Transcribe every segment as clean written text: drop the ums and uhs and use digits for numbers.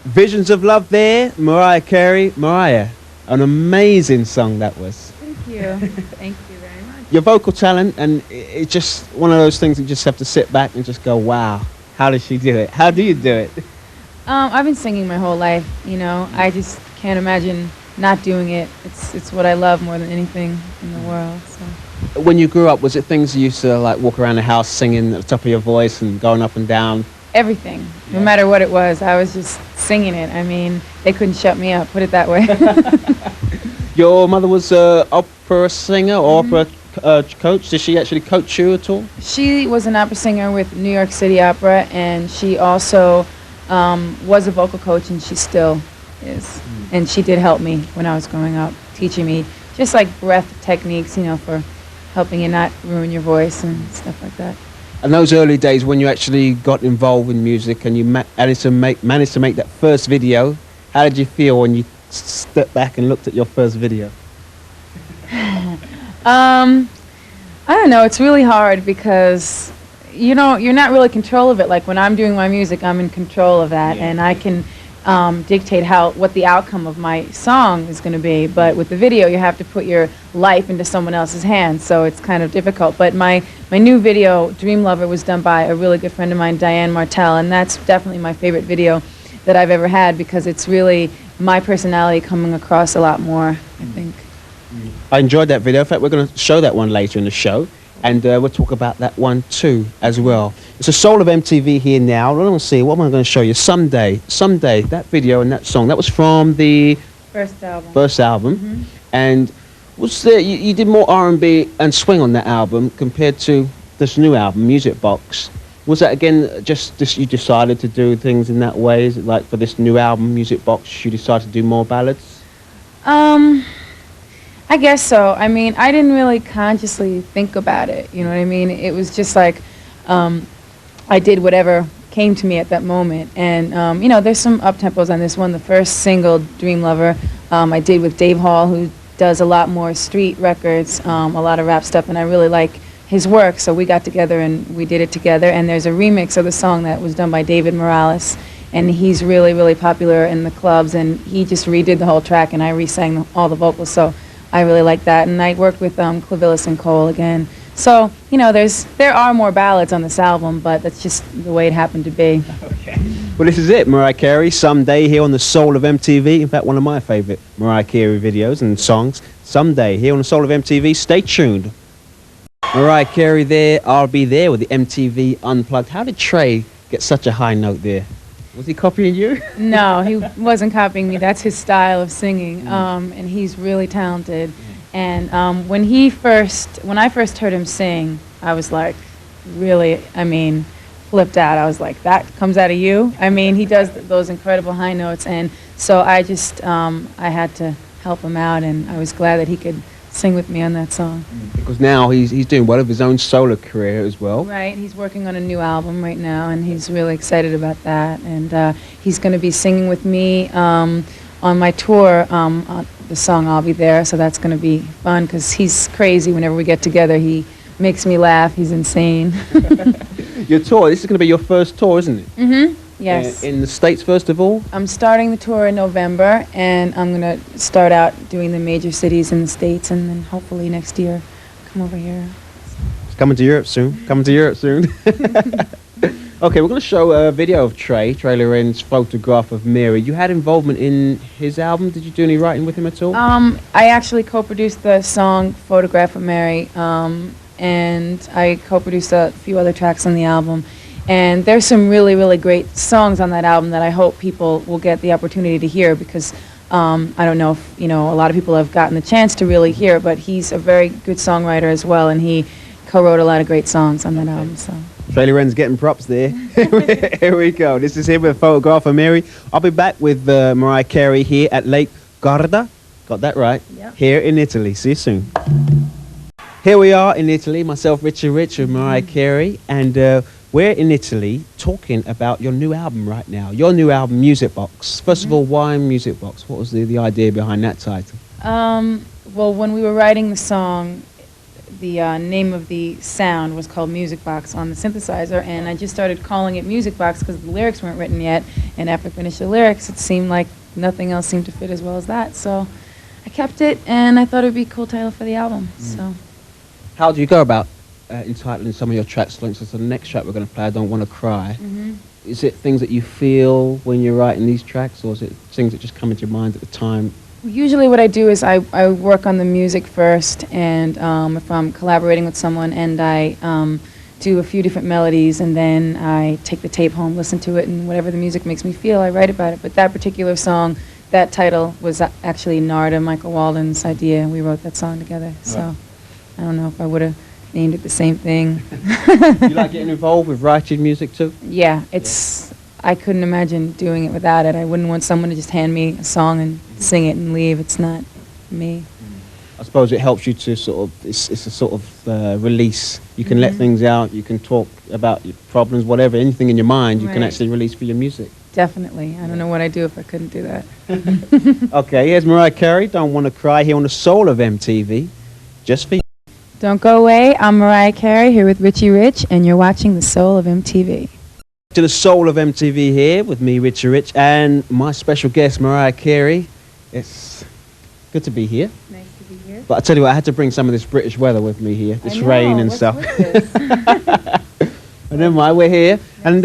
Visions of Love there, Mariah Carey. Mariah, an amazing song that was. Thank you. Thank you very much. Your vocal talent, and it's just one of those things you just have to sit back and just go, wow, how does she do it? How do you do it? I've been singing my whole life, you know. I just can't imagine not doing it. It's what I love more than anything in the world. So. When you grew up, was it things you used to like walk around the house singing at the top of your voice and going up and down? Everything, no matter what it was, I was just singing it. I mean, they couldn't shut me up, put it that way. Your mother was an opera singer or opera coach. Did she actually coach you at all? She was an opera singer with New York City Opera, and she also was a vocal coach, and she still is. And she did help me when I was growing up, teaching me just like breath techniques, you know, for helping you not ruin your voice and stuff like that. And those early days when you actually got involved in music and you managed to make that first video, how did you feel when you stepped back and looked at your first video? I don't know. It's really hard because, you know, you're not really in control of it. Like when I'm doing my music, I'm in control of that, and I can dictate what the outcome of my song is going to be. But with the video, you have to put your life into someone else's hands, so it's kind of difficult. But my new video, Dream Lover, was done by a really good friend of mine, Diane Martell, and that's definitely my favorite video that I've ever had because it's really my personality coming across a lot more, I think. I enjoyed that video. In fact, we're going to show that one later in the show, and we'll talk about that one too as well. It's the soul of MTV here now. Let me see, what am I going to show you? Someday, that video and that song, that was from the First album. First album. And was there, you did more R&B and swing on that album compared to this new album, Music Box. Was that again just you decided to do things in that way? Is it like for this new album, Music Box, you decided to do more ballads? I guess so. I mean, I didn't really consciously think about it, you know what I mean? It was just like I did whatever came to me at that moment. And, you know, there's some up-tempos on this one. The first single, Dream Lover, I did with Dave Hall, who does a lot more street records, a lot of rap stuff, and I really like his work. So we got together and we did it together. And there's a remix of the song that was done by David Morales, and he's really, really popular in the clubs, and he just redid the whole track, and I re-sang all the vocals. So I really like that. And I worked with Clavillis and Cole again. So, you know, there are more ballads on this album, but that's just the way it happened to be. Okay. Well, this is it, Mariah Carey, Someday, here on the Soul of MTV. In fact, one of my favorite Mariah Carey videos and songs. Someday, here on the Soul of MTV. Stay tuned. Mariah Carey there, I'll be there with the MTV Unplugged. How did Trey get such a high note there? Was he copying you? No, he wasn't copying me. That's his style of singing, and he's really talented. And when I first heard him sing, I was like, really, I mean, flipped out. I was like, that comes out of you? I mean, he does those incredible high notes, and so I just, I had to help him out, and I was glad that he could sing with me on that song. Because now he's doing well of his own solo career as well. Right, he's working on a new album right now, and he's really excited about that. And he's going to be singing with me on my tour, on the song I'll Be There, so that's going to be fun because he's crazy whenever we get together. He makes me laugh. He's insane. Your tour, this is going to be your first tour, isn't it? Mm-hmm. Yes. In the States, first of all? I'm starting the tour in November, and I'm going to start out doing the major cities in the States, and then hopefully next year come over here. It's coming to Europe soon. Coming to Europe soon. Okay, we're going to show a video of Trey Loren's photograph of Mary. You had involvement in his album. Did you do any writing with him at all? I actually co-produced the song Photograph of Mary, and I co-produced a few other tracks on the album. And there's some really, really great songs on that album that I hope people will get the opportunity to hear because I don't know if, you know, a lot of people have gotten the chance to really hear, but he's a very good songwriter as well, and he co-wrote a lot of great songs on that album. So. Trey Loren's getting props there. Here we go. This is him with Photograph of Mary. I'll be back with Mariah Carey here at Lake Garda. Got that right? Yep. Here in Italy. See you soon. Here we are in Italy, myself, Richie Rich, with Mariah Carey, and we're in Italy talking about your new album right now. Your new album, Music Box. First of all, why Music Box? What was the idea behind that title? Well, when we were writing the song, name of the sound was called Music Box on the synthesizer, and I just started calling it Music Box because the lyrics weren't written yet, and after I finished the lyrics, it seemed like nothing else seemed to fit as well as that, so I kept it, and I thought it would be a cool title for the album, so. How do you go about entitling some of your tracks? For instance, the next track we're going to play, I Don't Want to Cry. Is it things that you feel when you're writing these tracks, or is it things that just come into your mind at the time? Usually what I do is I work on the music first, and if I'm collaborating with someone, and I do a few different melodies, and then I take the tape home, listen to it, and whatever the music makes me feel, I write about it. But that particular song, that title was actually Narda, Michael Walden's idea, and we wrote that song together. So I don't know if I would have named it the same thing. You like getting involved with writing music too? Yeah, I couldn't imagine doing it without it. I wouldn't want someone to just hand me a song and sing it and leave. It's not me. I suppose it helps you to sort of, it's a sort of release. You can let things out, you can talk about your problems, whatever, anything in your mind, you can actually release for your music. Definitely. I don't know what I'd do if I couldn't do that. Okay, here's Mariah Carey, Don't Want to Cry, here on the Soul of MTV, just for you. Don't go away. I'm Mariah Carey here with Richie Rich, and you're watching The Soul of MTV. To the Soul of MTV here with me, Richie Rich, and my special guest, Mariah Carey. It's good to be here. Nice to be here. But I tell you what, I had to bring some of this British weather with me here, this rain and stuff. But never mind, we're here. And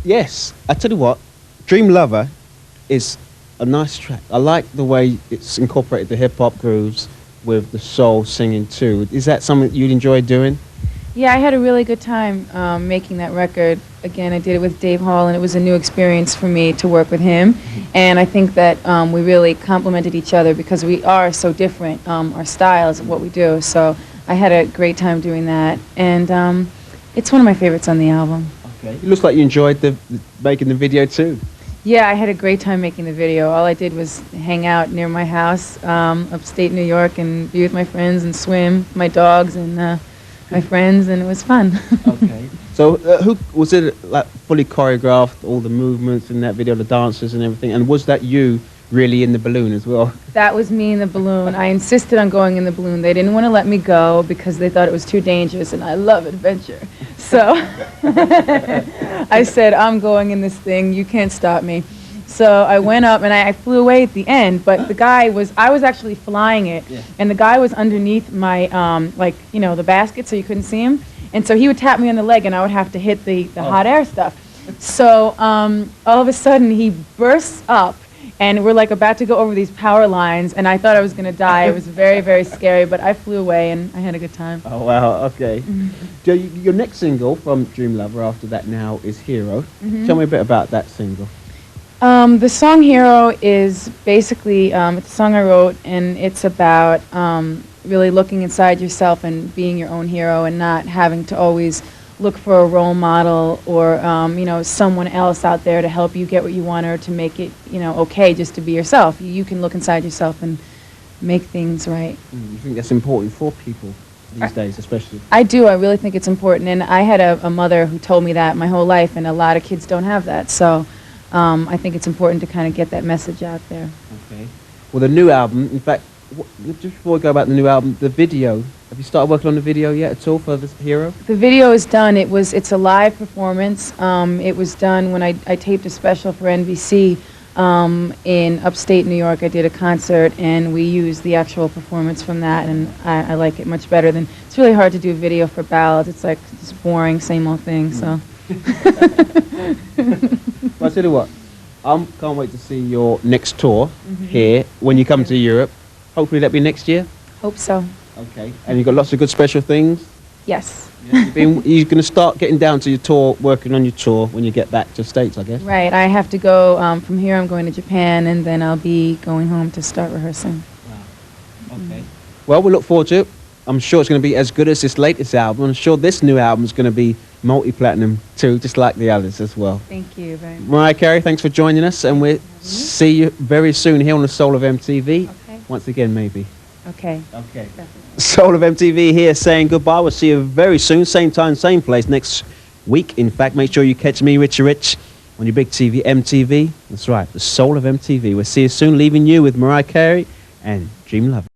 yes, I tell you what, Dream Lover is a nice track. I like the way it's incorporated the hip-hop grooves with the soul singing too. Is that something you'd enjoy doing? Yeah, I had a really good time making that record. Again, I did it with Dave Hall, and it was a new experience for me to work with him. And I think that we really complemented each other because we are so different, our styles of what we do. So I had a great time doing that. And it's one of my favorites on the album. Okay. It looks like you enjoyed making the video too. Yeah, I had a great time making the video. All I did was hang out near my house, upstate New York, and be with my friends and swim, my dogs, and my friends, and it was fun. Okay. So who was it, like fully choreographed, all the movements in that video, the dancers and everything, and was that you really in the balloon as well? That was me in the balloon. I insisted on going in the balloon. They didn't want to let me go because they thought it was too dangerous, and I love adventure. So I said, I'm going in this thing. You can't stop me. So I went up, and I flew away at the end, but the guy I was actually flying it, and the guy was underneath my, the basket, so you couldn't see him. And so he would tap me on the leg, and I would have to hit the hot air stuff. So all of a sudden, he bursts up, and we're like about to go over these power lines, and I thought I was going to die. It was very, very scary, but I flew away, and I had a good time. Oh, wow, okay. Your next single from Dream Lover after that now is Hero. Tell me a bit about that single. The song Hero is basically, it's a song I wrote, and it's about really looking inside yourself and being your own hero and not having to always look for a role model or, someone else out there to help you get what you want or to make it, okay just to be yourself. You can look inside yourself and make things right. You think that's important for people these days, especially? I do. I really think it's important. And I had a mother who told me that my whole life, and a lot of kids don't have that. So I think it's important to kind of get that message out there. Okay. Well, the new album, in fact, just before we go about the new album, the video, have you started working on the video yet at all for this Hero? The video is done. It's a live performance. It was done when I taped a special for NBC in upstate New York. I did a concert, and we used the actual performance from that, and I like it much better than, it's really hard to do a video for ballads. It's like, it's boring, same old thing, so. Well, I tell you what, I can't wait to see your next tour here when you come to Europe. Hopefully that'll be next year. Hope so. Okay. And you've got lots of good special things? Yes. Yeah. You're going to start getting down to your tour, working on your tour when you get back to the States, I guess? Right. I have to go, from here I'm going to Japan, and then I'll be going home to start rehearsing. Wow. Okay. Well, we look forward to it. I'm sure it's going to be as good as this latest album. I'm sure this new album is going to be multi-platinum too, just like the others as well. Thank you very much. Mariah Carey, thanks for joining us, and we'll see you very soon here on the Soul of MTV. Okay. Once again, maybe. Okay. Okay. Definitely. Soul of MTV here saying goodbye. We'll see you very soon, same time, same place, next week. In fact, make sure you catch me, Richie Rich, on your big TV, MTV. That's right, the Soul of MTV. We'll see you soon, leaving you with Mariah Carey and Dream Lover.